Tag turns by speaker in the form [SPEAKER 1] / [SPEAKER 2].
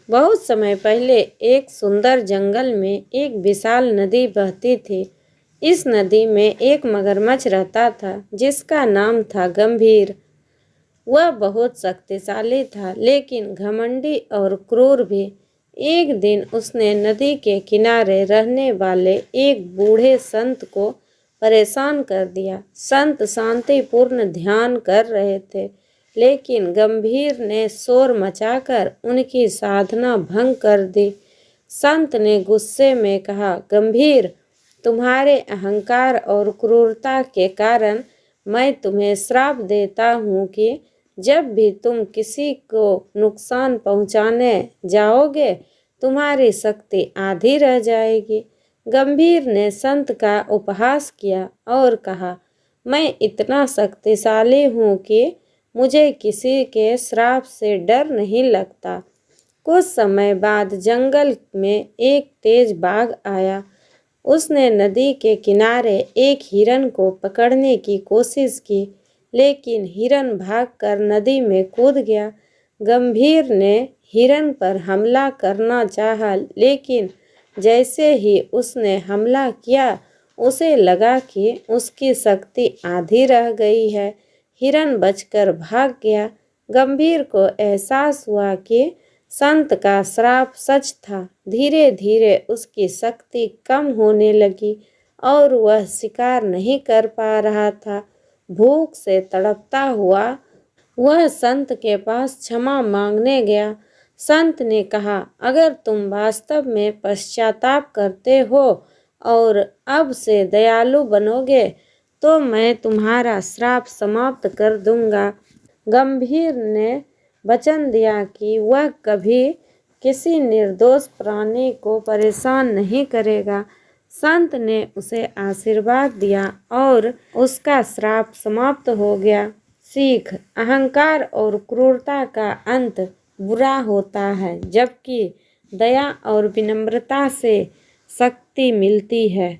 [SPEAKER 1] बहुत समय पहले एक सुंदर जंगल में एक विशाल नदी बहती थी। इस नदी में एक मगरमच्छ रहता था जिसका नाम था गंभीर। वह बहुत शक्तिशाली था लेकिन घमंडी और क्रूर भी। एक दिन उसने नदी के किनारे रहने वाले एक बूढ़े संत को परेशान कर दिया। संत शांतिपूर्ण ध्यान कर रहे थे लेकिन गंभीर ने शोर मचाकर उनकी साधना भंग कर दी। संत ने गुस्से में कहा, गंभीर, तुम्हारे अहंकार और क्रूरता के कारण मैं तुम्हें श्राप देता हूँ कि जब भी तुम किसी को नुकसान पहुँचाने जाओगे तुम्हारी शक्ति आधी रह जाएगी। गंभीर ने संत का उपहास किया और कहा, मैं इतना शक्तिशाली हूँ कि मुझे किसी के श्राप से डर नहीं लगता। कुछ समय बाद जंगल में एक तेज बाघ आया। उसने नदी के किनारे एक हिरन को पकड़ने की कोशिश की लेकिन हिरन भागकर नदी में कूद गया। गंभीर ने हिरन पर हमला करना चाहा लेकिन जैसे ही उसने हमला किया उसे लगा कि उसकी शक्ति आधी रह गई है। हिरन बचकर भाग गया। गंभीर को एहसास हुआ कि संत का श्राप सच था। धीरे धीरे उसकी शक्ति कम होने लगी और वह शिकार नहीं कर पा रहा था। भूख से तड़पता हुआ वह संत के पास क्षमा मांगने गया। संत ने कहा, अगर तुम वास्तव में पश्चाताप करते हो और अब से दयालु बनोगे तो मैं तुम्हारा श्राप समाप्त कर दूंगा। गंभीर ने वचन दिया कि वह कभी किसी निर्दोष प्राणी को परेशान नहीं करेगा। संत ने उसे आशीर्वाद दिया और उसका श्राप समाप्त हो गया। सीख, अहंकार और क्रूरता का अंत बुरा होता है जबकि दया और विनम्रता से शक्ति मिलती है।